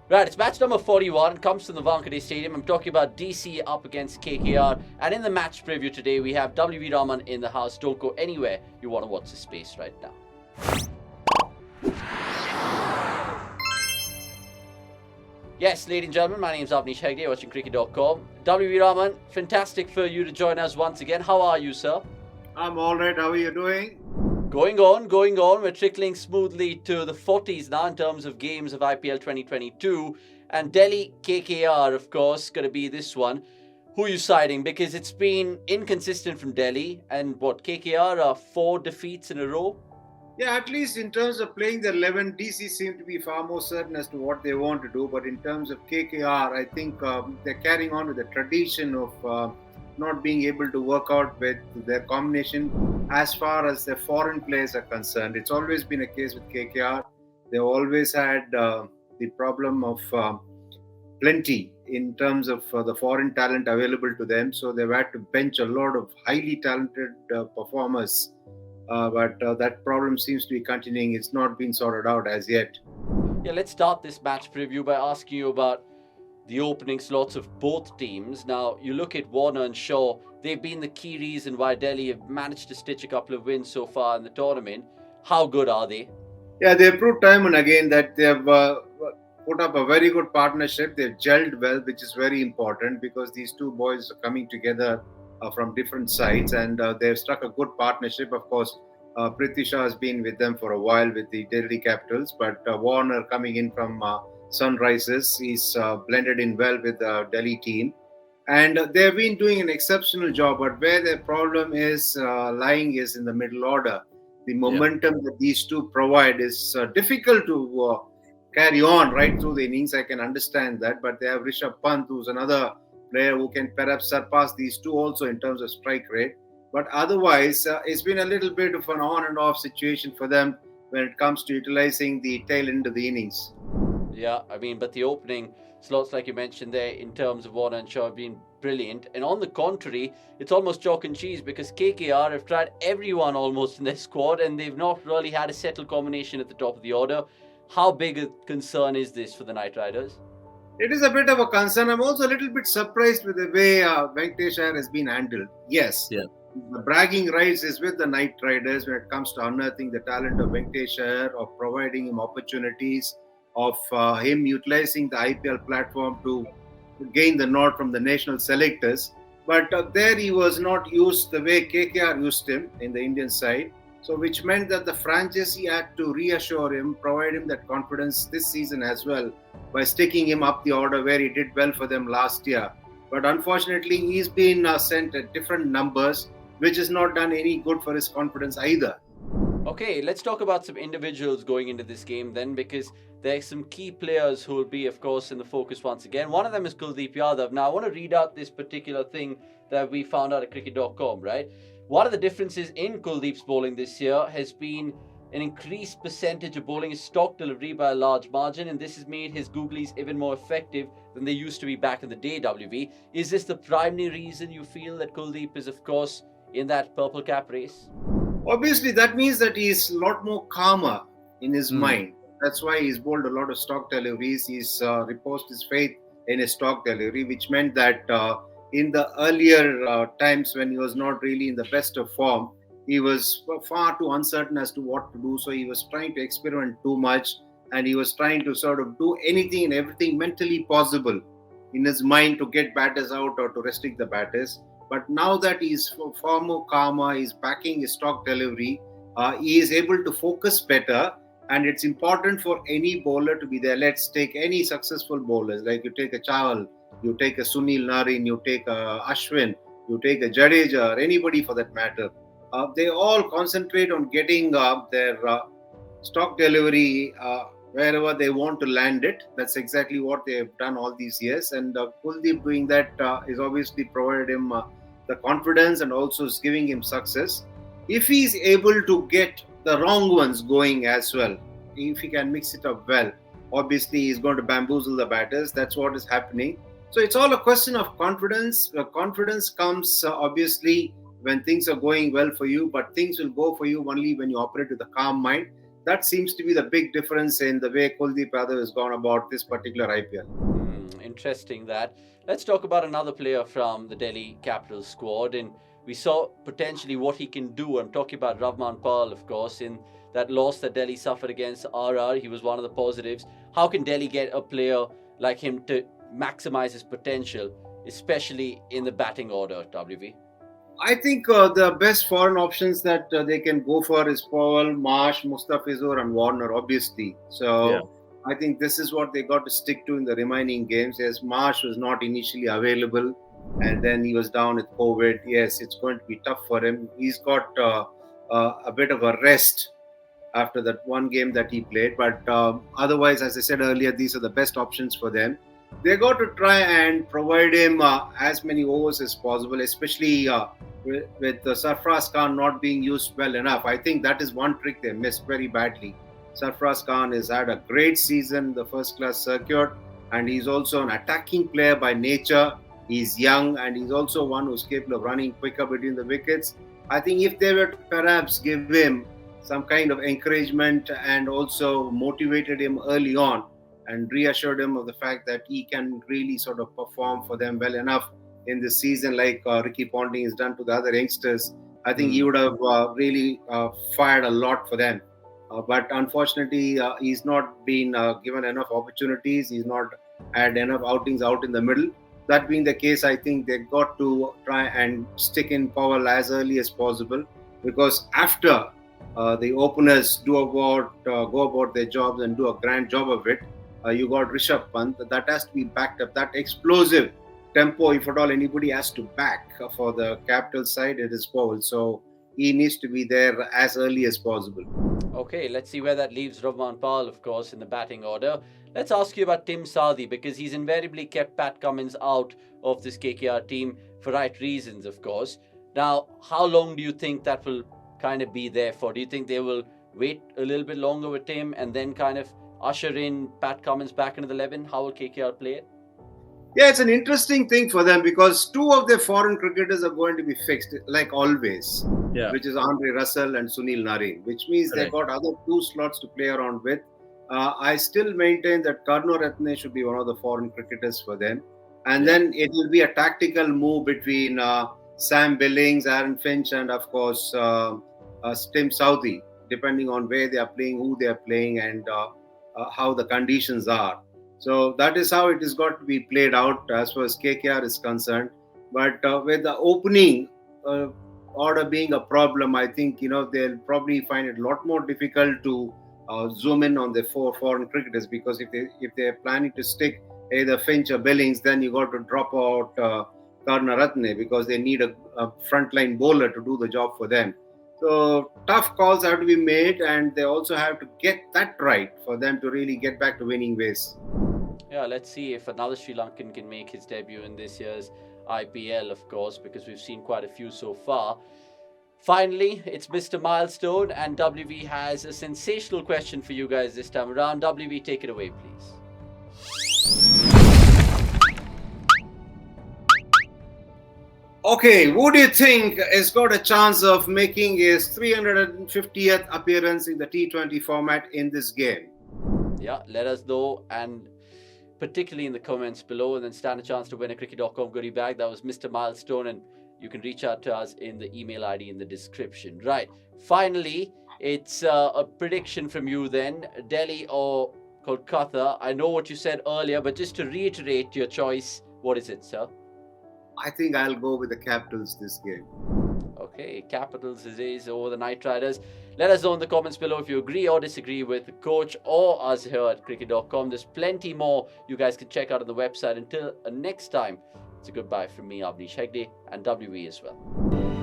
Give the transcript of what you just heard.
Right, it's match number 41. It comes from the Wankhede Stadium. I'm talking about DC up against KKR. And in the match preview today, we have WV Raman in the house. Don't go anywhere. You want to watch the space right now. Yes, ladies and gentlemen, my name is Avnish Hegde, watching cricket.com. WV Raman, fantastic for you to join us once again. How are you, sir? I'm all right. How are you doing? Going on. We're trickling smoothly to the 40s now in terms of games of IPL 2022. And Delhi KKR, of course, going to be this one. Who are you siding? Because it's been inconsistent from Delhi. And KKR are 4 defeats in a row? Yeah, at least in terms of playing the 11, DC seem to be far more certain as to what they want to do. But in terms of KKR, I think they're carrying on with the tradition of not being able to work out with their combination as far as their foreign players are concerned. It's always been a case with KKR. They've always had the problem of plenty in terms of the foreign talent available to them. So they've had to bench a lot of highly talented performers. But that problem seems to be continuing. It's not been sorted out as yet. Yeah, let's start this match preview by asking you about the opening slots of both teams. Now, you look at Warner and Shaw, they've been the key reason why Delhi have managed to stitch a couple of wins so far in the tournament. How good are they? Yeah, they've proved time and again that they've put up a very good partnership. They've gelled well, which is very important because these two boys are coming together from different sides and they've struck a good partnership. Of course, Prithvi Shaw has been with them for a while with the Delhi Capitals, but Warner coming in from Sunrisers, he's blended in well with the Delhi team. And they've been doing an exceptional job, but where their problem is lying is in the middle order. The momentum that these two provide is difficult to carry on right through the innings. I can understand that, but they have Rishabh Pant, who's another player who can perhaps surpass these two also in terms of strike rate. But otherwise, it's been a little bit of an on and off situation for them when it comes to utilizing the tail end of the innings. Yeah, but the opening slots, like you mentioned there, in terms of Warner and Shaw, have been brilliant. And on the contrary, it's almost chalk and cheese because KKR have tried everyone almost in their squad and they've not really had a settled combination at the top of the order. How big a concern is this for the Knight Riders? It is a bit of a concern. I'm also a little bit surprised with the way Venkatesh Iyer has been handled. Yes, the bragging rights is with the Knight Riders when it comes to unearthing the talent of Venkatesh Iyer, of providing him opportunities, of him utilizing the IPL platform to gain the nod from the national selectors. But there he was not used the way KKR used him in the Indian side. So, which meant that the franchisee had to reassure him, provide him that confidence this season as well by sticking him up the order where he did well for them last year. But unfortunately, he's been sent at different numbers, which has not done any good for his confidence either. Okay, let's talk about some individuals going into this game then, because there are some key players who will be, of course, in the focus once again. One of them is Kuldeep Yadav. Now, I want to read out this particular thing that we found out at cricket.com, right? One of the differences in Kuldeep's bowling this year has been an increased percentage of bowling his stock delivery by a large margin, and this has made his googlies even more effective than they used to be back in the day, WV. Is this the primary reason you feel that Kuldeep is, of course, in that purple cap race? Obviously, that means that he's a lot more calmer in his mind. That's why he's bowled a lot of stock deliveries. He's reposed his faith in his stock delivery, which meant that in the earlier times when he was not really in the best of form, he was far too uncertain as to what to do. So he was trying to experiment too much and he was trying to sort of do anything and everything mentally possible in his mind to get batters out or to restrict the batters. But now that he's far more calmer, he's backing his stock delivery, he is able to focus better. And it's important for any bowler to be there. Let's take any successful bowlers, like you take a Chahal, you take a Sunil Narine, you take a Ashwin, you take a Jadeja, or anybody for that matter. They all concentrate on getting their stock delivery wherever they want to land it. That's exactly what they have done all these years. And Kuldeep doing that is obviously provided him the confidence and also is giving him success. If he is able to get the wrong ones going as well, if he can mix it up well, obviously he's going to bamboozle the batters. That's what is happening. So it's all a question of confidence. Confidence comes obviously when things are going well for you, but things will go for you only when you operate with a calm mind. that seems to be the big difference in the way Kuldeep Yadav has gone about this particular IPL. Interesting that. Let's talk about another player from the Delhi Capitals squad, and we saw potentially what he can do. I'm talking about Rahman Pal, of course, in that loss that Delhi suffered against RR. He was one of the positives. How can Delhi get a player like him to maximize his potential, especially in the batting order, WV? I think the best foreign options that they can go for is Powell, Marsh, Mustafizur, and Warner, obviously. Yeah. So I think this is what they got to stick to in the remaining games. Yes, Marsh was not initially available, and then he was down with COVID. Yes, it's going to be tough for him. He's got a bit of a rest after that one game that he played. But otherwise, as I said earlier, these are the best options for them. They got to try and provide him as many overs as possible, especially with Sarfraz Khan not being used well enough. I think that is one trick they missed very badly. Sarfraz Khan has had a great season, the first class circuit, and he's also an attacking player by nature. He's young, and he's also one who's capable of running quicker between the wickets. I think if they were to perhaps give him some kind of encouragement and also motivated him early on and reassured him of the fact that he can really sort of perform for them well enough in this season, like Ricky Ponting has done to the other youngsters, I think he would have really fired a lot for them. But unfortunately, he's not been given enough opportunities. He's not had enough outings out in the middle. That being the case, I think they got to try and stick in Powell as early as possible, because after the openers go about their jobs and do a grand job of it, you got Rishabh Pant. That has to be backed up. That explosive tempo, if at all anybody has to back for the capital side, it is Powell. So he needs to be there as early as possible. Okay, let's see where that leaves Rahman Pal, of course, in the batting order. Let's ask you about Tim Southee, because he's invariably kept Pat Cummins out of this KKR team for right reasons, of course. Now, how long do you think that will kind of be there for? Do you think they will wait a little bit longer with Tim and then kind of usher in Pat Cummins back into the 11? How will KKR play it? Yeah, it's an interesting thing for them, because two of their foreign cricketers are going to be fixed, like always, which is Andre Russell and Sunil Narine, which means they've got other two slots to play around with. I still maintain that Karunaratne should be one of the foreign cricketers for them. And then it will be a tactical move between Sam Billings, Aaron Finch, and of course Tim Southee, depending on where they are playing, who they are playing, and how the conditions are. So that is how it has got to be played out as far as KKR is concerned. But with the opening order being a problem, I think they'll probably find it a lot more difficult to zoom in on the four foreign cricketers, because if they're planning to stick either Finch or Billings, then you got to drop out Karunaratne, because they need a frontline bowler to do the job for them. So tough calls have to be made, and they also have to get that right for them to really get back to winning ways. Yeah, let's see if another Sri Lankan can make his debut in this year's IPL, of course, because we've seen quite a few so far. Finally, it's Mr. Milestone, and WV has a sensational question for you guys this time around. WV, take it away, please. Okay, who do you think has got a chance of making his 350th appearance in the T20 format in this game? Yeah, let us know, and particularly in the comments below, and then stand a chance to win a cricket.com goodie bag. That was Mr. Milestone, and you can reach out to us in the email ID in the description. Right, finally, it's a prediction from you then, Delhi or Kolkata. I know what you said earlier, but just to reiterate your choice, what is it, sir? I think I'll go with the Capitals this game. Okay, Capitals is over the Knight Riders. Let us know in the comments below if you agree or disagree with the coach or us here at cricket.com. There's plenty more you guys can check out on the website. Until next time, it's a goodbye from me, Avnish Hegde, and WV as well.